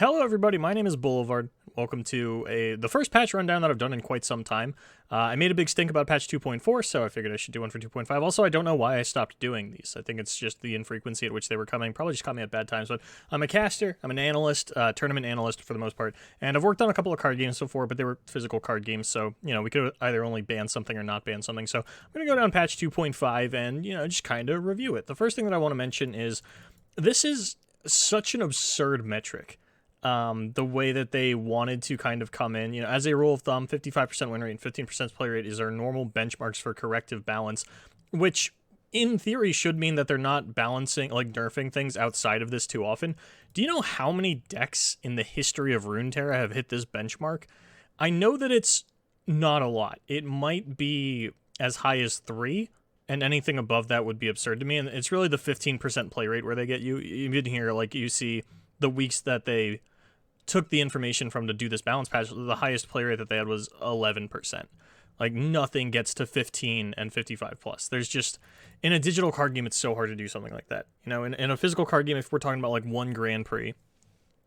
Hello everybody, my name is Boulevard. Welcome to the first patch rundown that I've done in quite some time. I made a big stink about patch 2.4, so I figured I should do one for 2.5. Also, I don't know why I stopped doing these. I think it's just the infrequency at which they were coming. Probably just caught me at bad times, but I'm a caster, I'm an analyst, tournament analyst for the most part, and I've worked on a couple of card games before, but they were physical card games, so, we could either only ban something or not ban something. So I'm going to go down patch 2.5 and, just kind of review it. The first thing that I want to mention is this is such an absurd metric. The way that they wanted to kind of come in, as a rule of thumb, 55% win rate and 15% play rate is our normal benchmarks for corrective balance, which in theory should mean that they're not balancing, like nerfing things outside of this too often. Do you know how many decks in the history of Runeterra have hit this benchmark? I know that it's not a lot. It might be as high as 3, and anything above that would be absurd to me, and it's really the 15% play rate where they get you. Even here, like, you see the weeks that they took the information from to do this balance patch, the highest play rate that they had was 11%. Like, nothing gets to 15 and 55 plus. There's just, in a digital card game, it's so hard to do something like that. In a physical card game, if we're talking about like one Grand Prix,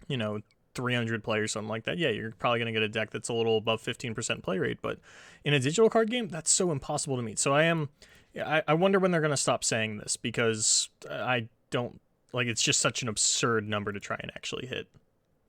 300 players, something like that, yeah, you're probably going to get a deck that's a little above 15% play rate. But in a digital card game, that's so impossible to meet. So I wonder when they're going to stop saying this, because I don't, like, it's just such an absurd number to try and actually hit.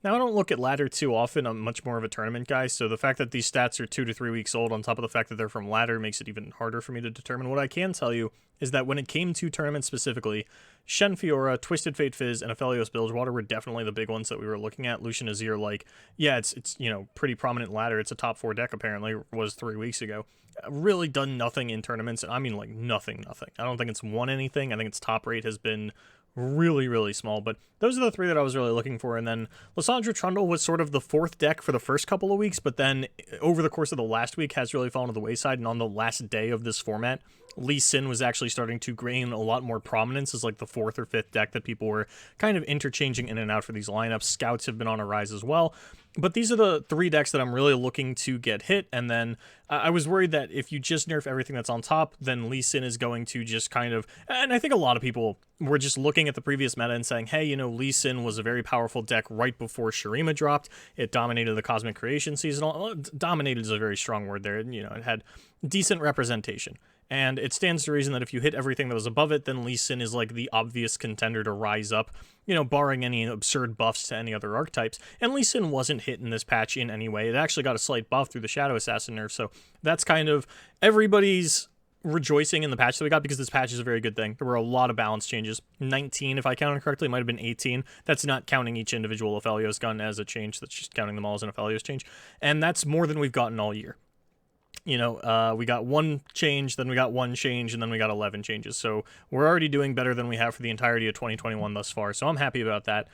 Now, I don't look at ladder too often. I'm much more of a tournament guy, so the fact that these stats are 2 to 3 weeks old on top of the fact that they're from ladder makes it even harder for me to determine. What I can tell you is that when it came to tournaments specifically, Shen Fiora, Twisted Fate Fizz, and Aphelios Bilgewater were definitely the big ones that we were looking at. Lucian Azir, like, yeah, it's pretty prominent ladder. It's a top 4 deck, apparently, was 3 weeks ago. Really done nothing in tournaments, and I mean, like, nothing. I don't think it's won anything. I think its top rate has been really, really small, but those are the 3 that I was really looking for. And then Lysandra Trundle was sort of the 4th deck for the first couple of weeks, but then over the course of the last week has really fallen to the wayside, and on the last day of this format, Lee Sin was actually starting to gain a lot more prominence as like the 4th or 5th deck that people were kind of interchanging in and out for these lineups. Scouts have been on a rise as well. But these are the 3 decks that I'm really looking to get hit, and then I was worried that if you just nerf everything that's on top, then Lee Sin is going to just kind of, and I think a lot of people were just looking at the previous meta and saying, hey, Lee Sin was a very powerful deck right before Shurima dropped. It dominated the Cosmic Creation season. Well, dominated is a very strong word there. It had decent representation. And it stands to reason that if you hit everything that was above it, then Lee Sin is like the obvious contender to rise up, barring any absurd buffs to any other archetypes. And Lee Sin wasn't hit in this patch in any way. It actually got a slight buff through the Shadow Assassin nerf, so that's kind of everybody's rejoicing in the patch that we got, because this patch is a very good thing. There were a lot of balance changes. 19, if I counted correctly, it might have been 18. That's not counting each individual Aphelios gun as a change. That's just counting them all as an Aphelios change. And that's more than we've gotten all year. We got 1 change, then we got 1 change, and then we got 11 changes. So we're already doing better than we have for the entirety of 2021 thus far. So I'm happy about that.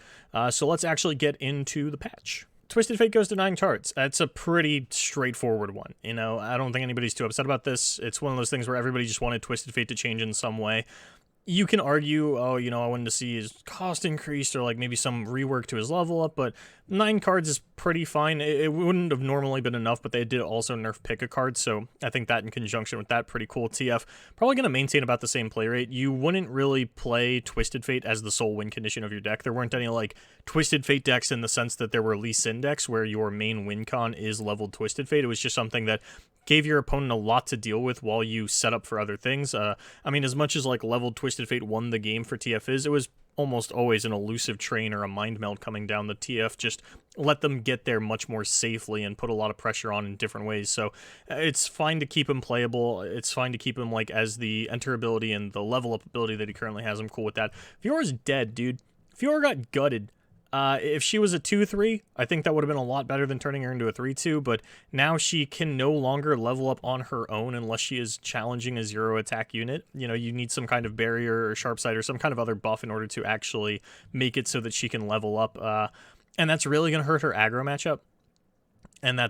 So let's actually get into the patch. Twisted Fate goes to 9 cards. That's a pretty straightforward one. I don't think anybody's too upset about this. It's one of those things where everybody just wanted Twisted Fate to change in some way. You can argue, I wanted to see his cost increased, or like maybe some rework to his level up, but 9 cards is pretty fine. It wouldn't have normally been enough, but they did also nerf pick a card, so I think that in conjunction with that, pretty cool. TF probably going to maintain about the same play rate. You wouldn't really play Twisted Fate as the sole win condition of your deck. There weren't any like Twisted Fate decks in the sense that there were Lee Sin decks where your main win con is leveled Twisted Fate. It was just something that gave your opponent a lot to deal with while you set up for other things. As much as like leveled Twisted Fate won the game for TF is, it was almost always an elusive train or a mind meld coming down. The TF just let them get there much more safely and put a lot of pressure on in different ways. So it's fine to keep him playable. It's fine to keep him like as the enter ability and the level up ability that he currently has. I'm cool with that. Fiora's dead, dude. Fiora got gutted. If she was a 2-3, I think that would have been a lot better than turning her into a 3-2, but now she can no longer level up on her own unless she is challenging a 0 attack unit. You need some kind of barrier or sharp sight or some kind of other buff in order to actually make it so that she can level up, and that's really going to hurt her aggro matchup, and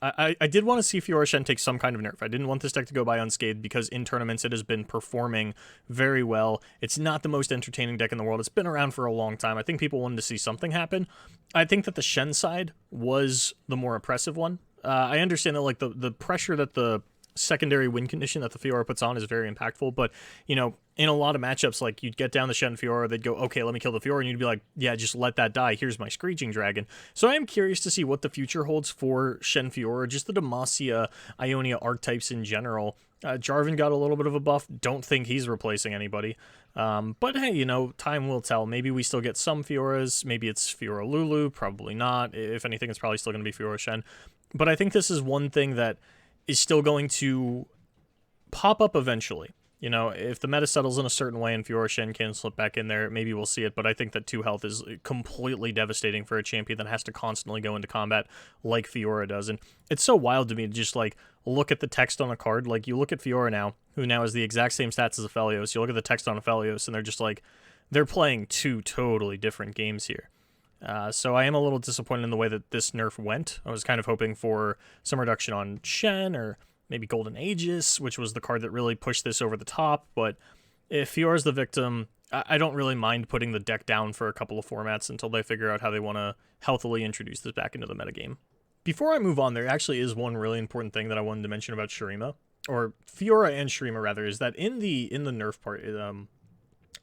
I did want to see Fiora Shen take some kind of nerf. I didn't want this deck to go by unscathed, because in tournaments it has been performing very well. It's not the most entertaining deck in the world. It's been around for a long time. I think people wanted to see something happen. I think that the Shen side was the more oppressive one. I understand that like the pressure that the secondary win condition that the Fiora puts on is very impactful, but in a lot of matchups, like, you'd get down the Shen Fiora, they'd go, okay, let me kill the Fiora, and you'd be like, yeah, just let that die, here's my Screeching Dragon. So I am curious to see what the future holds for Shen Fiora, just the Demacia, Ionia archetypes in general. Jarvan got a little bit of a buff, don't think he's replacing anybody. But hey, you know, time will tell. Maybe we still get some Fioras, maybe it's Fiora Lulu, probably not. If anything, it's probably still going to be Fiora Shen. But I think this is one thing that is still going to pop up eventually. You know, if the meta settles in a certain way and Fiora Shen can slip back in there, maybe we'll see it, but I think that 2 health is completely devastating for a champion that has to constantly go into combat like Fiora does. And it's so wild to me to just, like, look at the text on a card. Like, you look at Fiora now, who now has the exact same stats as Aphelios. You look at the text on Aphelios, and they're just like, they're playing 2 totally different games here. So I am a little disappointed in the way that this nerf went. I was kind of hoping for some reduction on Shen, or maybe Golden Aegis, which was the card that really pushed this over the top, but if Fiora's the victim, I don't really mind putting the deck down for a couple of formats until they figure out how they want to healthily introduce this back into the metagame. Before I move on, there actually is one really important thing that I wanted to mention about Shurima, or Fiora and Shurima rather, is that in the nerf part,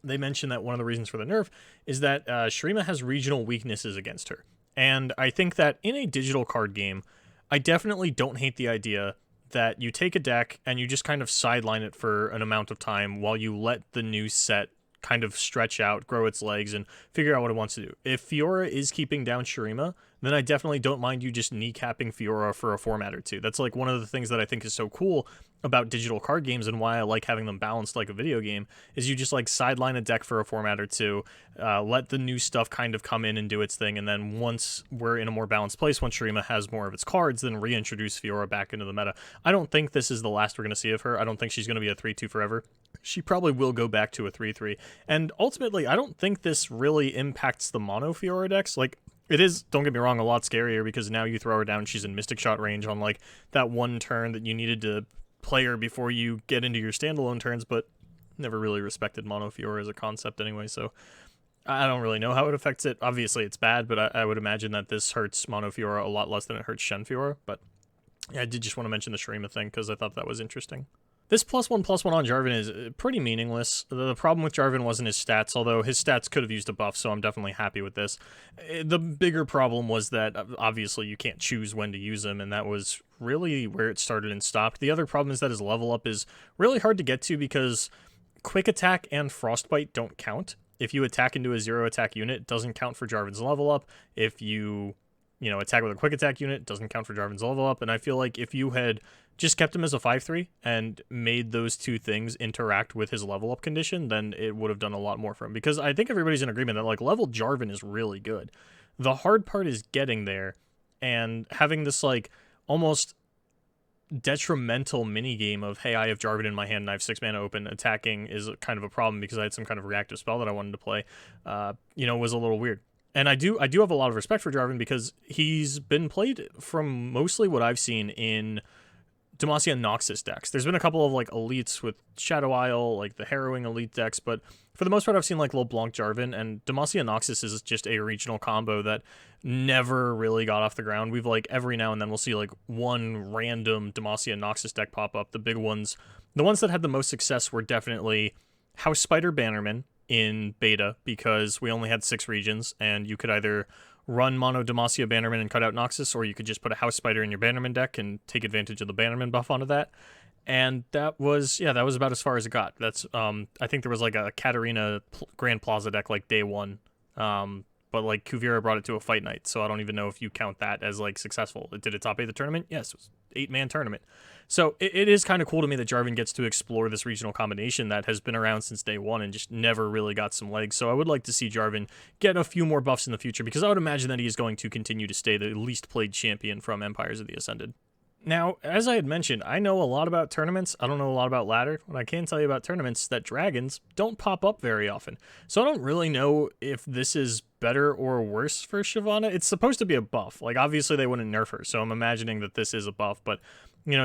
they mentioned that one of the reasons for the nerf is that Shurima has regional weaknesses against her. And I think that in a digital card game, I definitely don't hate the idea that you take a deck and you just kind of sideline it for an amount of time while you let the new set kind of stretch out, grow its legs, and figure out what it wants to do. If Fiora is keeping down Shurima, then I definitely don't mind you just kneecapping Fiora for a format or two. That's like one of the things that I think is so cool about digital card games and why I like having them balanced like a video game, is you just like sideline a deck for a format or two, let the new stuff kind of come in and do its thing, and then once we're in a more balanced place, once Shurima has more of its cards, then reintroduce Fiora back into the meta. I don't think this is the last we're going to see of her. I don't think she's going to be a 3-2 forever. She probably will go back to a 3-3, and ultimately, I don't think this really impacts the mono Fiora decks. Like, it is, don't get me wrong, a lot scarier because now you throw her down, she's in Mystic Shot range on like that one turn that you needed to play her before you get into your standalone turns, but never really respected mono Fiora as a concept anyway, so I don't really know how it affects it. Obviously it's bad, but I would imagine that this hurts mono Fiora a lot less than it hurts Shen Fiora, but yeah, I did just want to mention the Shurima thing because I thought that was interesting. This +1/+1 on Jarvan is pretty meaningless. The problem with Jarvan wasn't his stats, although his stats could have used a buff, so I'm definitely happy with this. The bigger problem was that, obviously, you can't choose when to use him, and that was really where it started and stopped. The other problem is that his level up is really hard to get to because Quick Attack and Frostbite don't count. If you attack into a 0-attack unit, it doesn't count for Jarvan's level up. If you attack with a Quick Attack unit, it doesn't count for Jarvan's level up, and I feel like if you had just kept him as a 5-3 and made those two things interact with his level up condition, then it would have done a lot more for him. Because I think everybody's in agreement that like level Jarvan is really good. The hard part is getting there and having this like almost detrimental mini game of, hey, I have Jarvan in my hand and I have 6 mana open. Attacking is kind of a problem because I had some kind of reactive spell that I wanted to play. Was a little weird. And I do have a lot of respect for Jarvan because he's been played from mostly what I've seen in Demacia Noxus decks. There's been a couple of like elites with Shadow Isle, like the Harrowing elite decks, but for the most part I've seen like LeBlanc Jarvan, and Demacia Noxus is just a regional combo that never really got off the ground. We've like every now and then we'll see like one random Demacia Noxus deck pop up. The big ones, the ones that had the most success were definitely House Spider Bannerman in beta, because we only had 6 regions and you could either run mono Demacia Bannerman and cut out Noxus, or you could just put a House Spider in your Bannerman deck and take advantage of the Bannerman buff onto that. And that was about as far as it got. That's I think there was like a Katarina Grand Plaza deck like day one, but like Kuvira brought it to a fight night, so I don't even know if you count that as like successful. Did it top 8 the tournament? Yes, it was 8-man tournament. So it is kind of cool to me that Jarvan gets to explore this regional combination that has been around since day one and just never really got some legs. So I would like to see Jarvan get a few more buffs in the future, because I would imagine that he is going to continue to stay the least played champion from Empires of the Ascended. Now, as I had mentioned, I know a lot about tournaments. I don't know a lot about ladder. What I can tell you about tournaments is that dragons don't pop up very often. So I don't really know if this is better or worse for Shyvana. It's supposed to be a buff. Like, obviously they wouldn't nerf her, so I'm imagining that this is a buff, but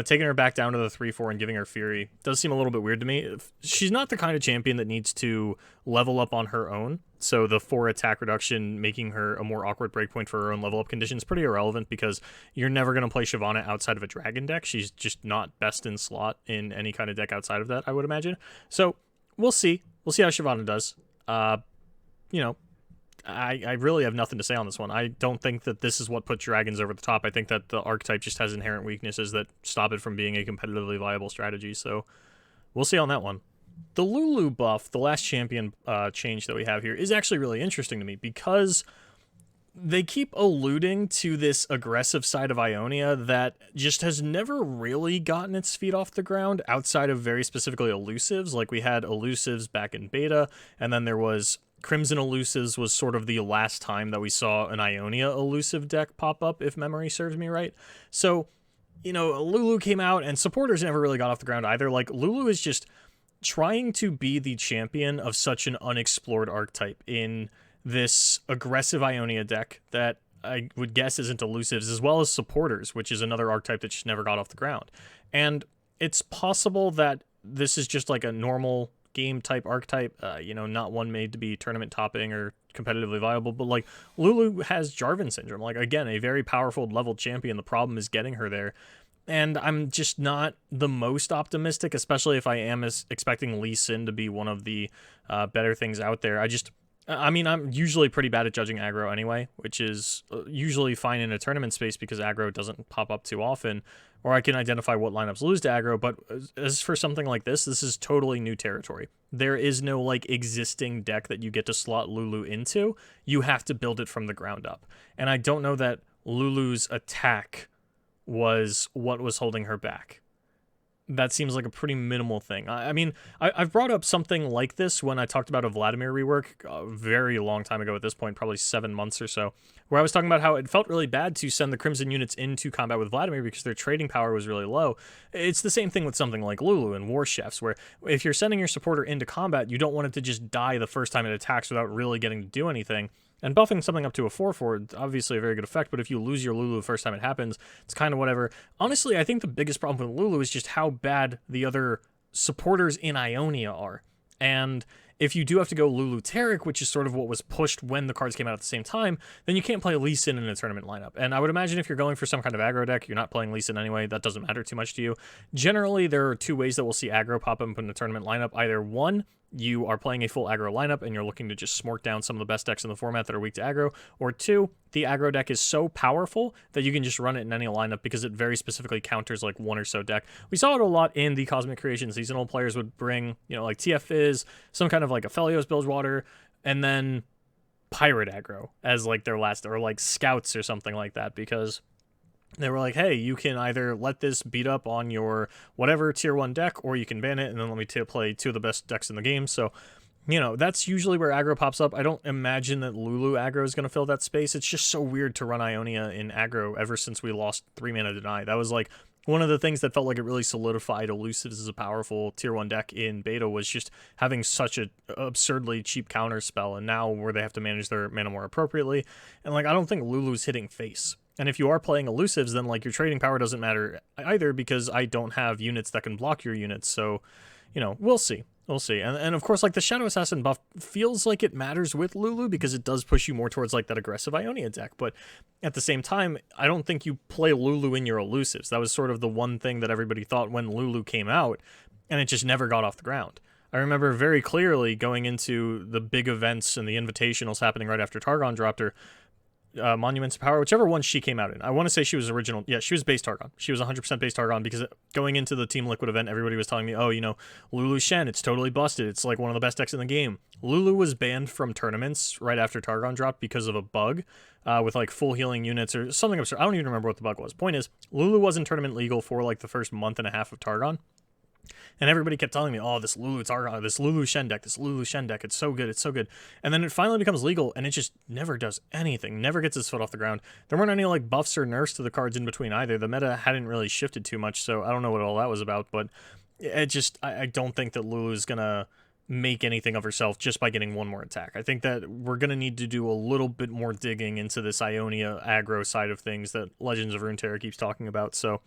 taking her back down to the 3-4 and giving her Fury does seem a little bit weird to me. She's not the kind of champion that needs to level up on her own, so the 4 attack reduction making her a more awkward breakpoint for her own level up condition is pretty irrelevant, because you're never going to play Shyvana outside of a dragon deck. She's just not best in slot in any kind of deck outside of that, I would imagine. So we'll see. We'll see how Shyvana does. You know, I really have nothing to say on this one. I don't think that this is what put dragons over the top. I think that the archetype just has inherent weaknesses that stop it from being a competitively viable strategy. So we'll see on that one. The Lulu buff, the last champion change that we have here, is actually really interesting to me because they keep alluding to this aggressive side of Ionia that just has never really gotten its feet off the ground outside of very specifically elusives. Like we had elusives back in beta, and then there was Crimson Elusives was sort of the last time that we saw an Ionia elusive deck pop up, if memory serves me right. So, you know, Lulu came out, and supporters never really got off the ground either. Like, Lulu is just trying to be the champion of such an unexplored archetype in this aggressive Ionia deck that I would guess isn't elusives, as well as supporters, which is another archetype that just never got off the ground. And it's possible that this is just like a normal game type archetype, you know, not one made to be tournament topping or competitively viable, but like Lulu has Jarvan syndrome, like again, a very powerful level champion. The problem is getting her there. And I'm just not the most optimistic, especially if I am expecting Lee Sin to be one of the better things out there. I mean, I'm usually pretty bad at judging aggro anyway, which is usually fine in a tournament space because aggro doesn't pop up too often, or I can identify what lineups lose to aggro. But as for something like this is totally new territory. There is no like existing deck that you get to slot Lulu into. You have to build it from the ground up. And I don't know that Lulu's attack was what was holding her back. That seems like a pretty minimal thing. I mean, I've brought up something like this when I talked about a Vladimir rework a very long time ago at this point, probably 7 months or so, where I was talking about how it felt really bad to send the Crimson units into combat with Vladimir because their trading power was really low. It's the same thing with something like Lulu and War Chefs, where if you're sending your supporter into combat, you don't want it to just die the first time it attacks without really getting to do anything. And buffing something up to a 4/4, obviously a very good effect, but if you lose your Lulu the first time it happens, it's kind of whatever. Honestly, I think the biggest problem with Lulu is just how bad the other supporters in Ionia are. And if you do have to go Lulu Taric, which is sort of what was pushed when the cards came out at the same time, then you can't play Lee Sin in a tournament lineup. And I would imagine if you're going for some kind of aggro deck, you're not playing Lee Sin anyway, that doesn't matter too much to you. Generally, there are 2 ways that we'll see aggro pop up in a tournament lineup. Either one, you are playing a full aggro lineup and you're looking to just smork down some of the best decks in the format that are weak to aggro, or 2, the aggro deck is so powerful that you can just run it in any lineup because it very specifically counters like 1 or so deck. We saw it a lot in the Cosmic Creation seasonal. Players would bring, you know, like TF Fizz, some kind of like Aphelios Bilgewater, and then Pirate aggro as like their last, or like Scouts or something like that, because they were like, hey, you can either let this beat up on your whatever tier 1 deck, or you can ban it, and then let me play 2 of the best decks in the game. So, you know, that's usually where aggro pops up. I don't imagine that Lulu aggro is going to fill that space. It's just so weird to run Ionia in aggro ever since we lost 3-mana Deny. That was like one of the things that felt like it really solidified elusives as a powerful tier 1 deck in beta, was just having such a absurdly cheap counter spell, and now where they have to manage their mana more appropriately. And like, I don't think Lulu's hitting face. And if you are playing elusives, then like your trading power doesn't matter either, because I don't have units that can block your units. So, you know, we'll see. We'll see. And of course, like the Shadow Assassin buff feels like it matters with Lulu because it does push you more towards like that aggressive Ionia deck. But at the same time, I don't think you play Lulu in your elusives. That was sort of the one thing that everybody thought when Lulu came out, and it just never got off the ground. I remember very clearly going into the big events and the invitationals happening right after Targon dropped her, Monuments of Power, whichever one she came out in. I want to say she was original. Yeah, she was base Targon. She was 100% base Targon, because going into the Team Liquid event, everybody was telling me, oh, you know, Lulu Shen, it's totally busted. It's like one of the best decks in the game. Lulu was banned from tournaments right after Targon dropped because of a bug with like full healing units or something absurd. I don't even remember what the bug was. Point is, Lulu wasn't tournament legal for like the first month and a half of Targon. And everybody kept telling me, oh, this Lulu Targon, this Lulu Shen deck, it's so good, it's so good. And then it finally becomes legal, and it just never does anything, never gets its foot off the ground. There weren't any like buffs or nerfs to the cards in between either. The meta hadn't really shifted too much, so I don't know what all that was about, but it just, I don't think that Lulu's gonna make anything of herself just by getting one more attack. I think that we're gonna need to do a little bit more digging into this Ionia aggro side of things that Legends of Runeterra keeps talking about, so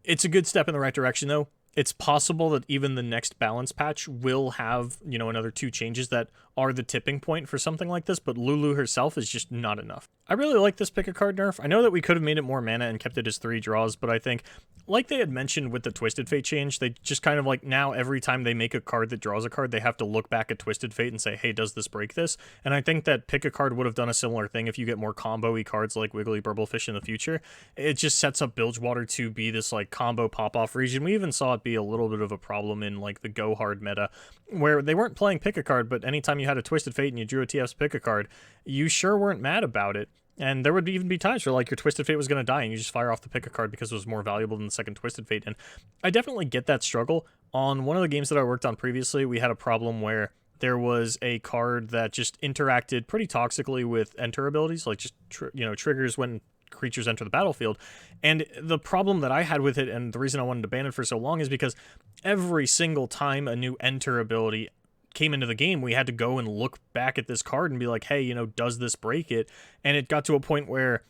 it's a good step in the right direction, though. It's possible that even the next balance patch will have, you know, another 2 changes that are the tipping point for something like this, but Lulu herself is just not enough. I really like this pick a card nerf. I know that we could have made it more mana and kept it as 3 draws, but I think, like they had mentioned with the Twisted Fate change, they just kind of like now every time they make a card that draws a card, they have to look back at Twisted Fate and say, hey, does this break this? And I think that pick a card would have done a similar thing if you get more combo-y cards like Wiggly Burblefish in the future. It just sets up Bilgewater to be this like combo pop-off region. We even saw it be a little bit of a problem in like the Go Hard meta, where they weren't playing pick a card, but anytime you had a Twisted Fate and you drew a TF's pick a card, you sure weren't mad about it. And there would even be times where, like, your Twisted Fate was going to die and you just fire off the pick a card because it was more valuable than the second Twisted Fate. And I definitely get that struggle. On one of the games that I worked on previously, we had a problem where there was a card that just interacted pretty toxically with enter abilities, like just, triggers when creatures enter the battlefield. And the problem that I had with it, and the reason I wanted to ban it for so long, is because every single time a new enter ability came into the game, we had to go and look back at this card and be like, hey, does this break it? And it got to a point where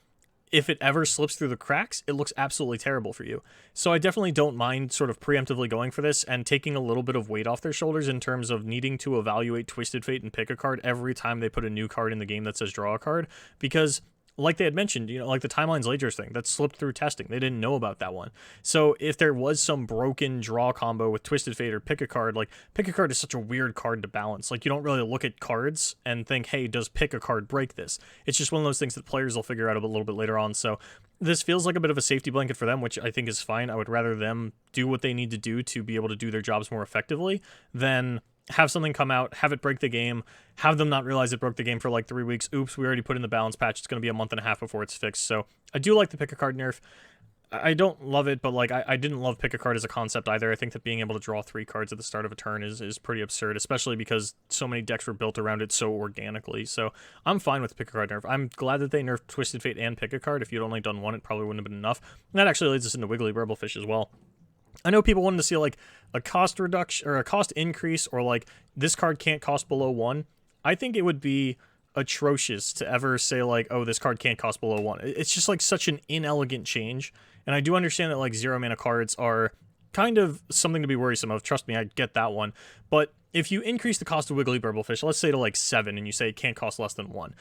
if it ever slips through the cracks, it looks absolutely terrible for you. So I definitely don't mind sort of preemptively going for this and taking a little bit of weight off their shoulders in terms of needing to evaluate Twisted Fate and pick a card every time they put a new card in the game that says draw a card, because like they had mentioned, like the Timelines Ledgers thing, that slipped through testing. They didn't know about that one. So if there was some broken draw combo with Twisted Fate or pick a card, like pick a card is such a weird card to balance. Like you don't really look at cards and think, hey, does pick a card break this? It's just one of those things that players will figure out a little bit later on. So this feels like a bit of a safety blanket for them, which I think is fine. I would rather them do what they need to do to be able to do their jobs more effectively than have something come out, have it break the game, have them not realize it broke the game for like 3 weeks. Oops, we already put in the balance patch. It's going to be a month and a half before it's fixed. So I do like the pick a card nerf. I don't love it, but like I didn't love pick a card as a concept either. I think that being able to draw 3 cards at the start of a turn is pretty absurd, especially because so many decks were built around it so organically. So I'm fine with pick a card nerf. I'm glad that they nerfed Twisted Fate and pick a card. If you'd only done one, it probably wouldn't have been enough. And that actually leads us into Wiggly Burblefish as well. I know people wanted to see like a cost reduction or a cost increase, or like this card can't cost below 1. I think it would be atrocious to ever say like, oh, this card can't cost below 1. It's just like such an inelegant change. And I do understand that like 0 mana cards are kind of something to be worrisome of. Trust me, I get that one. But if you increase the cost of Wiggly Burblefish, let's say to like 7, and you say it can't cost less than 1,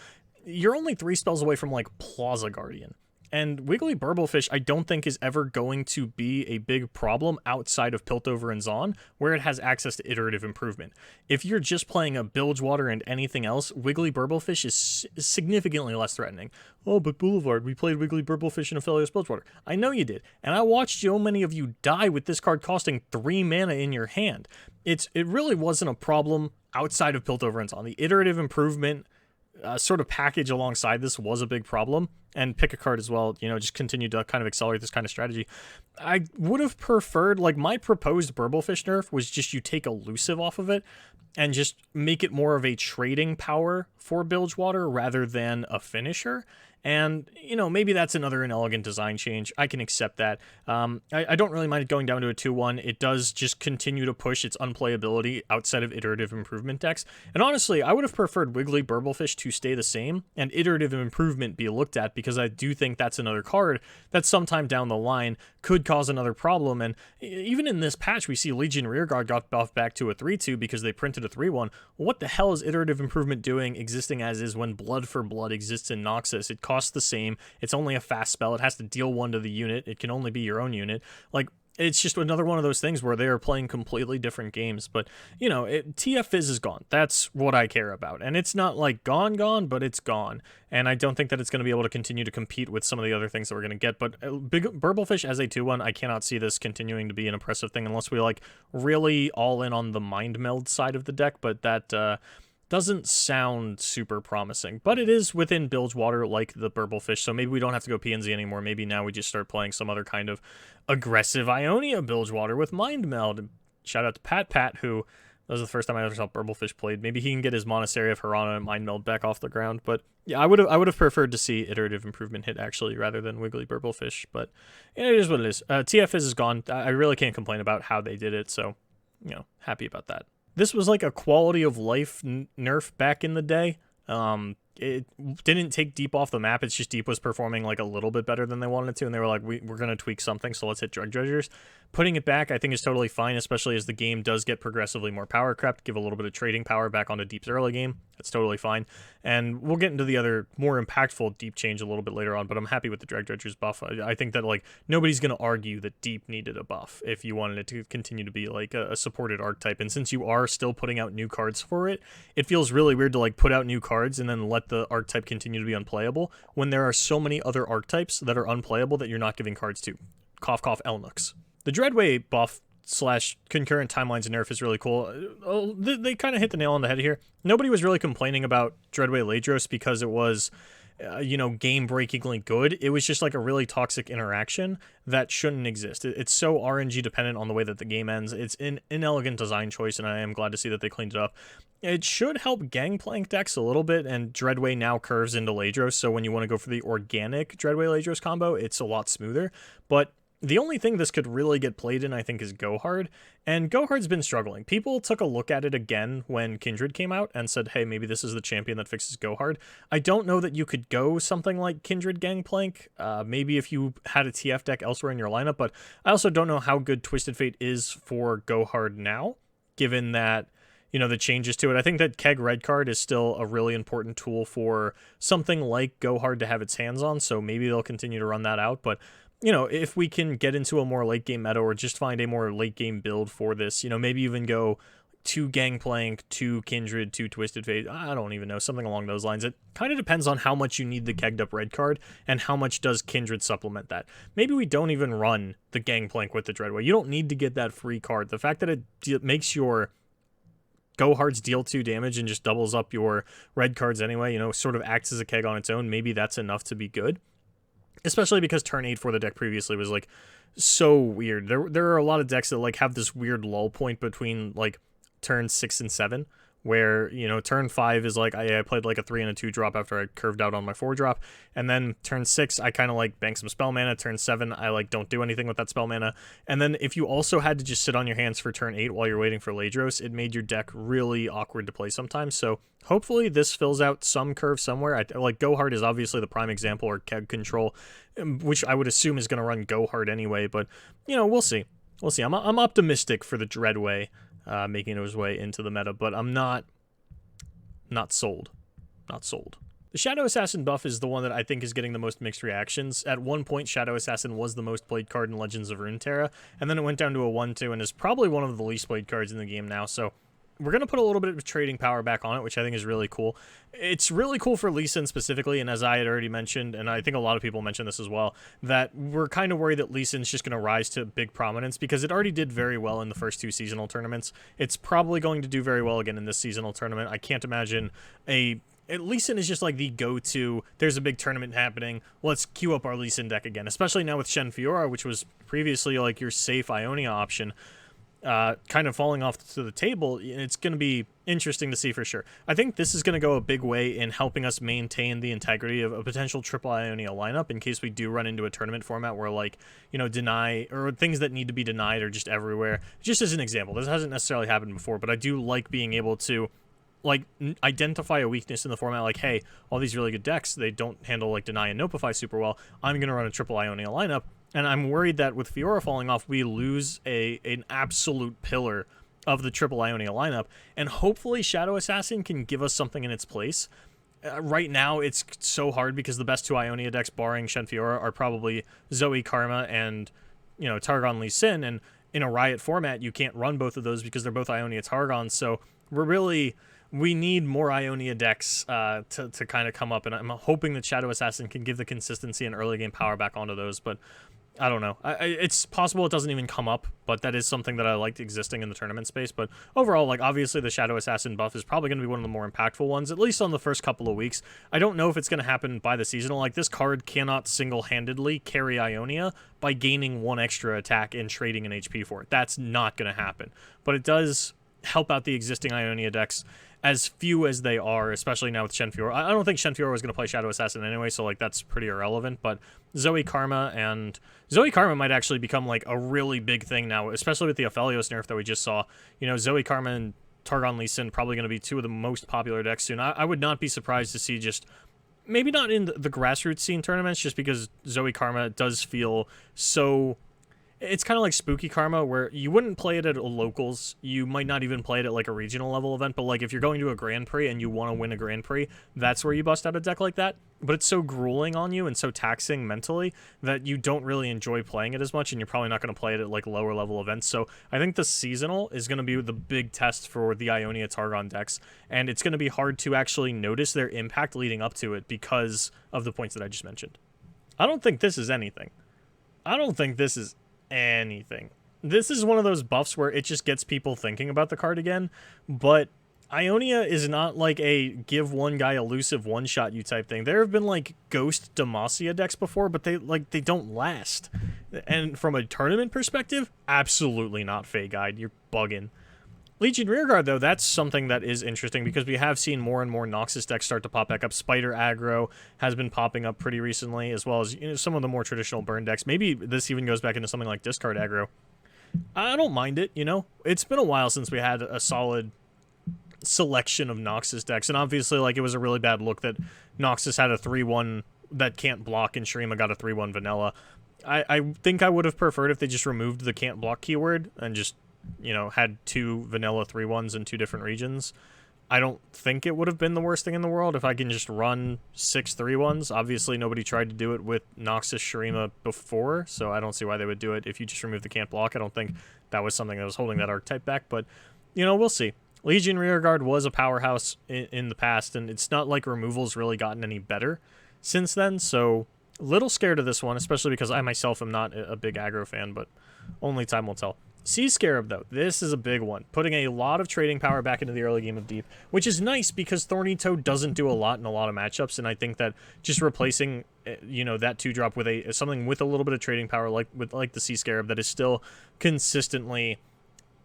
you're only 3 spells away from like Plaza Guardian. And Wiggly Burblefish, I don't think is ever going to be a big problem outside of Piltover and Zaun, where it has access to iterative improvement. If you're just playing a Bilgewater and anything else, Wiggly Burblefish is significantly less threatening. Oh, but Boulevard, we played Wiggly Burblefish in Aphelios Bilgewater. I know you did, and I watched so many of you die with this card costing 3 mana in your hand. It really wasn't a problem outside of Piltover and Zaun. The iterative improvement sort of package alongside this was a big problem, and pick a card as well, just continued to kind of accelerate this kind of strategy. I would have preferred, like, my proposed Burblefish nerf was just you take Elusive off of it and just make it more of a trading power for Bilgewater rather than a finisher. And, maybe that's another inelegant design change. I can accept that. I don't really mind it going down to a 2-1. It does just continue to push its unplayability outside of iterative improvement decks. And honestly, I would have preferred Wiggly Burblefish to stay the same and iterative improvement be looked at, because I do think that's another card that sometime down the line could cause another problem. And even in this patch, we see Legion Rearguard got buffed back to a 3-2 because they printed a 3-1. Well, what the hell is iterative improvement doing existing as is when Blood for Blood exists in Noxus? It costs the same. It's only a fast spell. It has to deal 1 to the unit. It can only be your own unit. Like, it's just another one of those things where they are playing completely different games. But, TF Fizz is gone. That's what I care about. And it's not like gone, but it's gone. And I don't think that it's going to be able to continue to compete with some of the other things that we're going to get. But Big Burblefish as a 2-1, I cannot see this continuing to be an impressive thing unless we, like, really all in on the Mind Meld side of the deck. But that doesn't sound super promising, but it is within Bilgewater like the Burblefish, so maybe we don't have to go PNZ anymore. Maybe now we just start playing some other kind of aggressive Ionia Bilgewater with Mind Meld. Shout out to Pat, who, that was the first time I ever saw Burblefish played. Maybe he can get his Monastery of Harana and Mind Meld back off the ground, but yeah, I would have preferred to see iterative improvement hit actually rather than Wiggly Burblefish, but it is what it is. TF is gone. I really can't complain about how they did it, so, happy about that. This was like a quality of life nerf back in the day. it didn't take Deep off the map. It's just Deep was performing like a little bit better than they wanted to, and they were like, we're going to tweak something, so let's hit Drug Dredgers. Putting it back, I think, is totally fine, especially as the game does get progressively more power crept, give a little bit of trading power back onto Deep's early game. That's totally fine. And we'll get into the other more impactful Deep change a little bit later on, but I'm happy with the Drug Dredgers buff. I think that, like, nobody's going to argue that Deep needed a buff if you wanted it to continue to be, like, a supported archetype. And since you are still putting out new cards for it, it feels really weird to, like, put out new cards and then let the archetype continue to be unplayable when there are so many other archetypes that are unplayable that you're not giving cards to. Cough, cough, Elnuks. The Dreadway buff / concurrent timelines and nerf is really cool. They kind of hit the nail on the head here. Nobody was really complaining about Dreadway Ladros because it was, game-breakingly good. It was just like a really toxic interaction that shouldn't exist. It's so RNG dependent on the way that the game ends. It's an inelegant design choice, and I am glad to see that they cleaned it up. It should help Gangplank decks a little bit, and Dreadway now curves into Ladros, so when you want to go for the organic Dreadway Ladros combo, it's a lot smoother. But the only thing this could really get played in, I think, is Go Hard, and Go Hard's been struggling. People took a look at it again when Kindred came out and said, hey, maybe this is the champion that fixes Go Hard. I don't know that you could go something like Kindred Gangplank, maybe if you had a TF deck elsewhere in your lineup, but I also don't know how good Twisted Fate is for Go Hard now, given that, the changes to it. I think that Keg Red Card is still a really important tool for something like Go Hard to have its hands on, so maybe they'll continue to run that out, but if we can get into a more late game meta or just find a more late game build for this, maybe even go 2 Gangplank, 2 Kindred, 2 Twisted Fate, I don't even know, something along those lines. It kind of depends on how much you need the kegged up red card and how much does Kindred supplement that. Maybe we don't even run the Gangplank with the Dreadway. You don't need to get that free card. The fact that it makes your Go Hards deal 2 damage and just doubles up your red cards anyway, sort of acts as a keg on its own, maybe that's enough to be good. Especially because turn 8 for the deck previously was, like, so weird. There are a lot of decks that, like, have this weird lull point between, like, turn 6 and 7, where, turn 5 is like, I played, like, a 3 and a 2 drop after I curved out on my 4 drop, and then turn 6, I kind of, like, bank some spell mana. Turn 7, I, like, don't do anything with that spell mana. And then if you also had to just sit on your hands for turn 8 while you're waiting for Ladros, it made your deck really awkward to play sometimes, so hopefully this fills out some curve somewhere. Like, Go Hard is obviously the prime example, or Keg Control, which I would assume is going to run Go Hard anyway, but, we'll see. We'll see. I'm optimistic for the Dreadway making his way into the meta, but I'm not sold. Not sold. The Shadow Assassin buff is the one that I think is getting the most mixed reactions. At one point, Shadow Assassin was the most played card in Legends of Runeterra, and then it went down to a 1/2 and is probably one of the least played cards in the game now, so we're going to put a little bit of trading power back on it, which I think is really cool. It's really cool for Lee Sin specifically, and as I had already mentioned, and I think a lot of people mentioned this as well, that we're kind of worried that Lee Sin's just going to rise to big prominence because it already did very well in the first 2 seasonal tournaments. It's probably going to do very well again in this seasonal tournament. I can't imagine Lee Sin is just like the go-to, there's a big tournament happening, let's queue up our Lee Sin deck again, especially now with Shen Fiora, which was previously like your safe Ionia option. Kind of falling off to the table. It's going to be interesting to see for sure. I think this is going to go a big way in helping us maintain the integrity of a potential triple Ionia lineup in case we do run into a tournament format where, like, deny, or things that need to be denied are just everywhere. Just as an example, this hasn't necessarily happened before, but I do like being able to, like, identify a weakness in the format, like, hey, all these really good decks, they don't handle, like, deny and notify super well. I'm going to run a triple Ionia lineup. And I'm worried that with Fiora falling off, we lose an absolute pillar of the triple Ionia lineup. And hopefully Shadow Assassin can give us something in its place. Right now, it's so hard because the best 2 Ionia decks, barring Shen Fiora, are probably Zoe Karma and, Targon Lee Sin. And in a Riot format, you can't run both of those because they're both Ionia Targons. So we need more Ionia decks to kind of come up. And I'm hoping that Shadow Assassin can give the consistency and early game power back onto those. But I don't know. It's possible it doesn't even come up, but that is something that I liked existing in the tournament space. But overall, like, obviously the Shadow Assassin buff is probably going to be one of the more impactful ones, at least on the first couple of weeks. I don't know if it's going to happen by the seasonal. Like, this card cannot single-handedly carry Ionia by gaining 1 extra attack and trading an HP for it. That's not going to happen. But it does help out the existing Ionia decks, as few as they are, especially now with Shen Fiora. I don't think Shen Fiora was going to play Shadow Assassin anyway, so, like, that's pretty irrelevant. But Zoe Karma might actually become, like, a really big thing now, especially with the Aphelios nerf that we just saw. Zoe Karma and Targon Lee Sin probably going to be two of the most popular decks soon. I would not be surprised to see just, maybe not in the grassroots scene tournaments, just because Zoe Karma does feel so... It's kind of like Spooky Karma, where you wouldn't play it at a locals. You might not even play it at like a regional level event, but like if you're going to a Grand Prix and you want to win a Grand Prix, that's where you bust out a deck like that. But it's so grueling on you and so taxing mentally that you don't really enjoy playing it as much, and you're probably not going to play it at like lower level events. So I think the seasonal is going to be the big test for the Ionia Targon decks, and it's going to be hard to actually notice their impact leading up to it because of the points that I just mentioned. I don't think this is anything. I don't think this is anything. This is one of those buffs where it just gets people thinking about the card again, but Ionia is not like a give one guy elusive one-shot you type thing. There have been like Ghost Demacia decks before, but they don't last. And from a tournament perspective, absolutely not Fey Guide. You're bugging. Legion Rearguard, though, that's something that is interesting because we have seen more and more Noxus decks start to pop back up. Spider Aggro has been popping up pretty recently, as well as some of the more traditional burn decks. Maybe this even goes back into something like Discard Aggro. I don't mind it, It's been a while since we had a solid selection of Noxus decks, and obviously, like, it was a really bad look that Noxus had a 3-1 that can't block, and Shurima got a 3-1 vanilla. I think I would have preferred if they just removed the can't block keyword and just had two vanilla 3-1s in two different regions. I don't think it would have been the worst thing in the world if I can just run 6 3-1s. Obviously, nobody tried to do it with Noxus Shurima before, so I don't see why they would do it if you just remove the can't block. I don't think that was something that was holding that archetype back, but, we'll see. Legion Rearguard was a powerhouse in the past, and it's not like removal's really gotten any better since then, so a little scared of this one, especially because I myself am not a big aggro fan, but only time will tell. Sea Scarab, though, this is a big one, putting a lot of trading power back into the early game of Deep, which is nice because Thorny Toad doesn't do a lot in a lot of matchups, and I think that just replacing, that 2-drop with something with a little bit of trading power, like the Sea Scarab, that is still consistently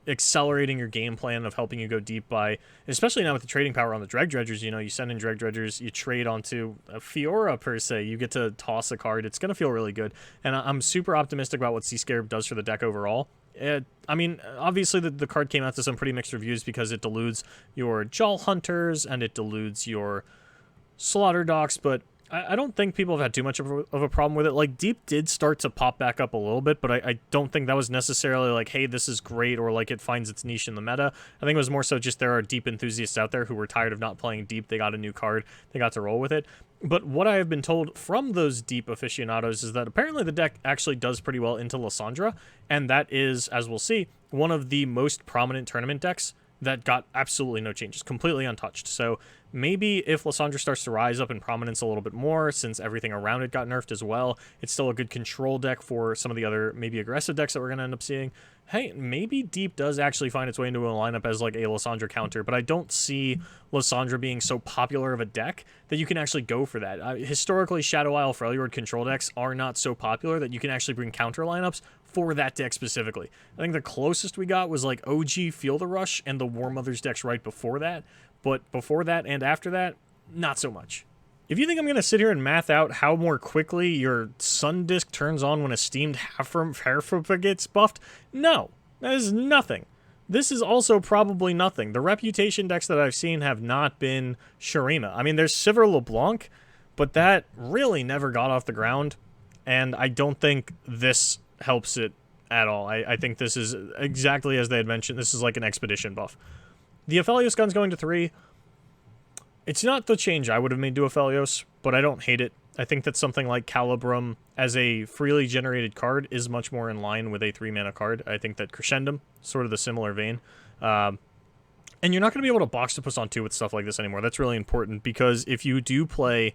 accelerating your game plan of helping you go deep by, especially now with the trading power on the Dreg Dredgers, you send in Dreg Dredgers, you trade onto a Fiora per se, you get to toss a card. It's going to feel really good, and I'm super optimistic about what Sea Scarab does for the deck overall. I mean, obviously the card came out to some pretty mixed reviews because it deludes your Jaw Hunters and it deludes your Slaughter Docks, but I don't think people have had too much of a problem with it. Like, Deep did start to pop back up a little bit, but I don't think that was necessarily like, hey, this is great, or like it finds its niche in the meta. I think it was more so just there are Deep enthusiasts out there who were tired of not playing Deep. They got a new card. They got to roll with it. But what I have been told from those Deep aficionados is that apparently the deck actually does pretty well into Lysandra, and that is, as we'll see, one of the most prominent tournament decks that got absolutely no changes, completely untouched. So maybe if Lysandra starts to rise up in prominence a little bit more, since everything around it got nerfed as well, it's still a good control deck for some of the other maybe aggressive decks that we're going to end up seeing. Hey, maybe Deep does actually find its way into a lineup as like a Lysandra counter, but I don't see Lysandra being so popular of a deck that you can actually go for that. Historically, Shadow Isle Freljord control decks are not so popular that you can actually bring counter lineups for that deck specifically. I think the closest we got was like OG Feel the Rush and the War Mother's decks right before that, but before that and after that, not so much. If you think I'm going to sit here and math out how more quickly your Sun Disk turns on when a steamed Herfra gets buffed, no, that is nothing. This is also probably nothing. The reputation decks that I've seen have not been Shurima. I mean, there's Sivir LeBlanc, but that really never got off the ground, and I don't think this helps it at all. I think this is exactly as they had mentioned. This is like an expedition buff. The Aphelios gun's going to 3. It's not the change I would have made to Aphelios, but I don't hate it. I think that something like Calibrum as a freely generated card is much more in line with a 3-mana card. I think that Crescendum, sort of the similar vein. And you're not going to be able to box Octopus on 2 with stuff like this anymore. That's really important, because if you do play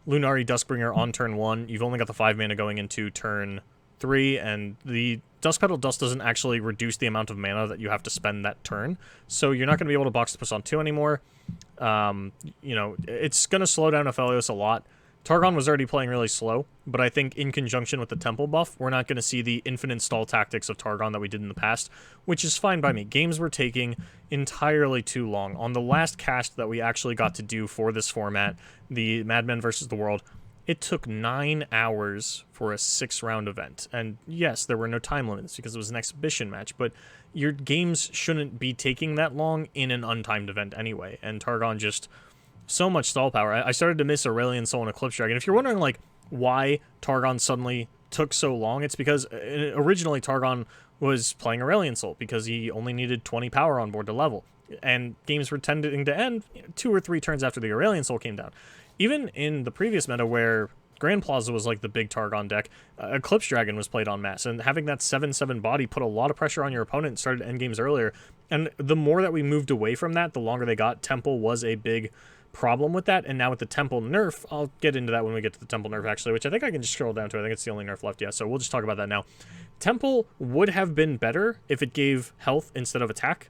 Lunari Duskbringer on turn 1, you've only got the 5 mana going into turn 3, and the Dusk Petal Dust doesn't actually reduce the amount of mana that you have to spend that turn, so you're not going to be able to box Octopus on 2 anymore. It's going to slow down Aphelios a lot. Targon was already playing really slow, but I think in conjunction with the Temple buff, we're not going to see the infinite stall tactics of Targon that we did in the past, which is fine by me. Games were taking entirely too long. On the last cast that we actually got to do for this format, the Madmen versus the World, It took 9 hours for a 6-round event. And yes, there were no time limits because it was an exhibition match, but your games shouldn't be taking that long in an untimed event anyway. And Targon just... so much stall power. I started to miss Aurelion Soul and Eclipse Dragon. If you're wondering, like, why Targon suddenly took so long, it's because originally Targon was playing Aurelion Soul because he only needed 20 power on board to level. And games were tending to end 2 or 3 turns after the Aurelion Soul came down. Even in the previous meta where Grand Plaza was like the big Targon deck, Eclipse Dragon was played en masse, and having that 7/7 body put a lot of pressure on your opponent and started endgames earlier. And the more that we moved away from that, the longer they got. Temple was a big problem with that, and now with the Temple nerf, I'll get into that when we get to the Temple nerf actually, which I think I can just scroll down to. I think it's the only nerf left yet, so we'll just talk about that now. Temple would have been better if it gave health instead of attack,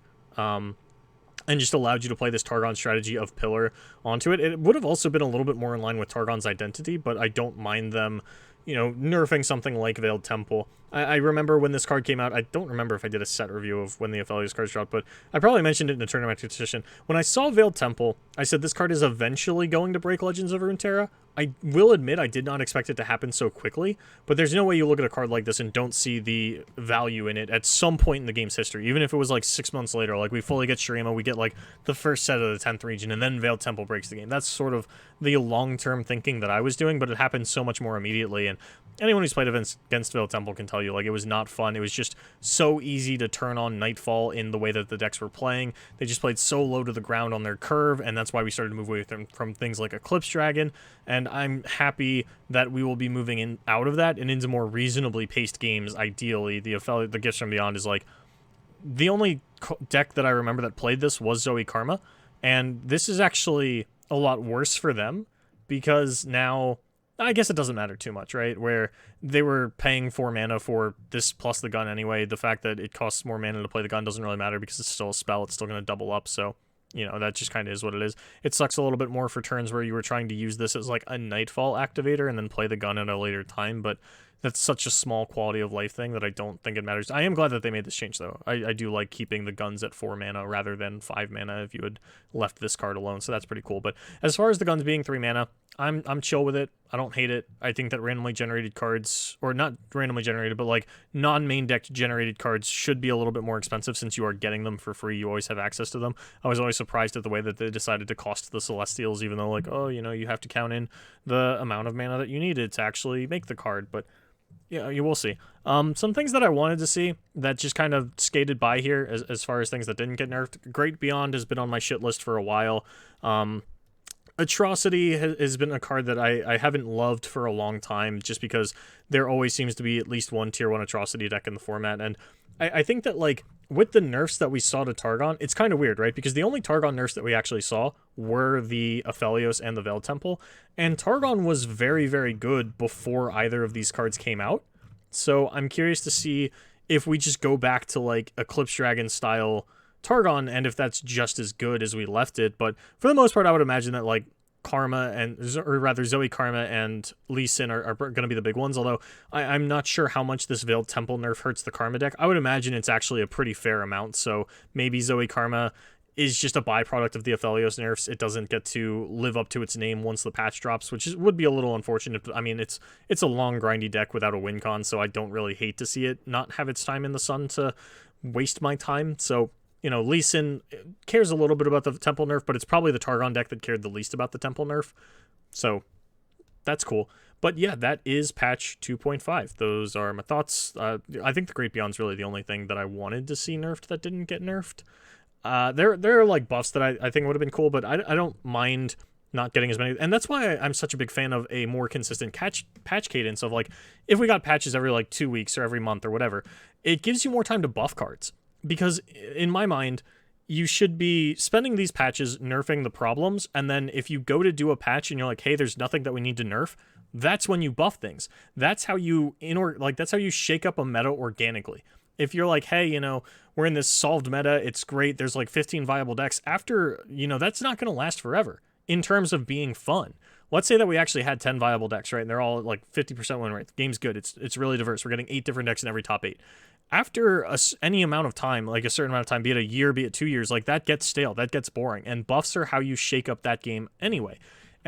and just allowed you to play this Targon strategy of pillar onto it. It would have also been a little bit more in line with Targon's identity, but I don't mind them, you know, nerfing something like Veiled Temple. I remember when this card came out, I don't remember if I did a set review of when the Aphelios cards dropped, but I probably mentioned it in a tournament competition. When I saw Veiled Temple, I said this card is eventually going to break Legends of Runeterra. I will admit I did not expect it to happen so quickly, but there's no way you look at a card like this and don't see the value in it at some point in the game's history, even if it was like 6 months later. Like, we fully get Shurima, we get like the first set of the 10th region, and then Veiled Temple breaks the game. That's sort of the long-term thinking that I was doing, but it happened so much more immediately, and anyone who's played events against Veiled Temple can tell you, like, it was not fun. It was just so easy to turn on Nightfall in the way that the decks were playing. They just played so low to the ground on their curve, and that's why we started to move away from things like Eclipse Dragon, and I'm happy that we will be moving in out of that and into more reasonably paced games. Ideally, the Gifts from Beyond is like the only deck that I remember that played this was Zoe Karma, and this is actually a lot worse for them because now I guess it doesn't matter too much, right? Where they were paying 4 mana for this plus the gun anyway. The fact that it costs more mana to play the gun doesn't really matter because it's still a spell. It's still going to double up, so you know, that just kind of is what it is. It sucks a little bit more for turns where you were trying to use this as like a Nightfall activator and then play the gun at a later time, but that's such a small quality of life thing that I don't think it matters. I am glad that they made this change, though. I do like keeping the guns at 4 mana rather than 5 mana if you had left this card alone, so that's pretty cool. But as far as the guns being 3 mana, I'm chill with it. I don't hate it. I think that randomly generated cards, or not randomly generated, but like non-main deck generated cards should be a little bit more expensive since you are getting them for free. You always have access to them. I was always surprised at the way that they decided to cost the Celestials, even though, like, oh, you know, you have to count in the amount of mana that you needed to actually make the card, but yeah, you will see. Some things that I wanted to see that just kind of skated by here as far as things that didn't get nerfed. Great Beyond has been on my shit list for a while. Atrocity has been a card that I haven't loved for a long time just because there always seems to be at least one tier 1 Atrocity deck in the format, and I think that, like, with the nerfs that we saw to Targon, it's kind of weird, right? Because the only Targon nerfs that we actually saw were the Aphelios and the Veiled Temple, and Targon was very, very good before either of these cards came out. So I'm curious to see if we just go back to, like, Eclipse Dragon style Targon, and if that's just as good as we left it. But for the most part, I would imagine that, like, Karma or rather Zoe Karma and Lee Sin are going to be the big ones, although I'm not sure how much this Veiled Temple nerf hurts the Karma deck. I would imagine it's actually a pretty fair amount, so maybe Zoe Karma is just a byproduct of the Aphelios nerfs. It doesn't get to live up to its name once the patch drops, which would be a little unfortunate. I mean, it's a long, grindy deck without a win con, so I don't really hate to see it not have its time in the sun to waste my time, so you know, Lee Sin cares a little bit about the Temple nerf, but it's probably the Targon deck that cared the least about the Temple nerf. So that's cool. But yeah, that is patch 2.5. Those are my thoughts. I think the Great Beyond's really the only thing that I wanted to see nerfed that didn't get nerfed. There are like buffs that I think would have been cool, but I don't mind not getting as many. And that's why I'm such a big fan of a more consistent patch cadence of, like, if we got patches every like 2 weeks or every month or whatever, it gives you more time to buff cards. Because in my mind, you should be spending these patches nerfing the problems, and then if you go to do a patch and you're like, hey, there's nothing that we need to nerf, that's when you buff things. That's how you that's how you shake up a meta organically. If you're like, hey, you know, we're in this solved meta, it's great, there's like 15 viable decks, after, you know, that's not going to last forever in terms of being fun. Let's say that we actually had 10 viable decks, right, and they're all like 50% win rate. The game's good. It's really diverse. We're getting 8 different decks in every top 8. After any amount of time, like a certain amount of time, be it a year, be it 2 years, like that gets stale, that gets boring, and buffs are how you shake up that game anyway.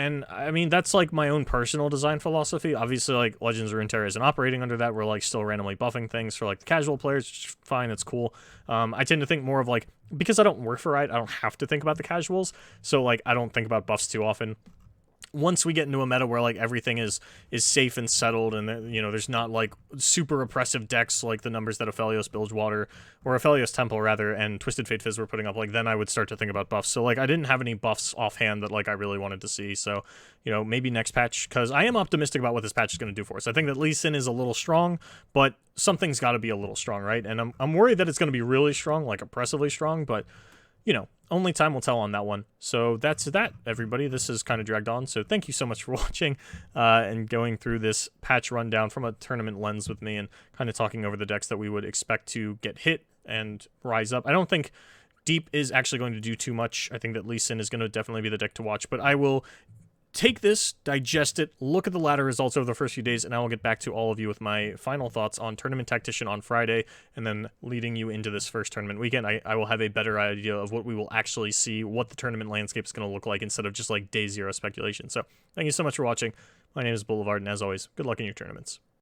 And I mean, that's like my own personal design philosophy. Obviously, like Legends of Runeterra isn't operating under that. We're like still randomly buffing things for like the casual players, which is fine, it's cool. I tend to think more of like, because I don't work for Riot, I don't have to think about the casuals. So like I don't think about buffs too often. Once we get into a meta where like everything is safe and settled, and you know there's not like super oppressive decks like the numbers that Aphelios Bilgewater or Aphelios Temple rather and Twisted Fate Fizz were putting up, like then I would start to think about buffs. So like I didn't have any buffs offhand that like I really wanted to see. So you know maybe next patch, because I am optimistic about what this patch is going to do for us. I think that Lee Sin is a little strong, but something's got to be a little strong, right? And I'm worried that it's going to be really strong, like oppressively strong, but you know, only time will tell on that one. So that's that, everybody. This has kind of dragged on, so thank you so much for watching and going through this patch rundown from a tournament lens with me and kind of talking over the decks that we would expect to get hit and rise up. I don't think Deep is actually going to do too much. I think that Lee Sin is going to definitely be the deck to watch, but I will take this, digest it, look at the ladder results over the first few days, and I will get back to all of you with my final thoughts on Tournament Tactician on Friday, and then leading you into this first tournament weekend. I will have a better idea of what we will actually see, what the tournament landscape is going to look like, instead of just like day zero speculation. So thank you so much for watching. My name is Boulevard, and as always, good luck in your tournaments.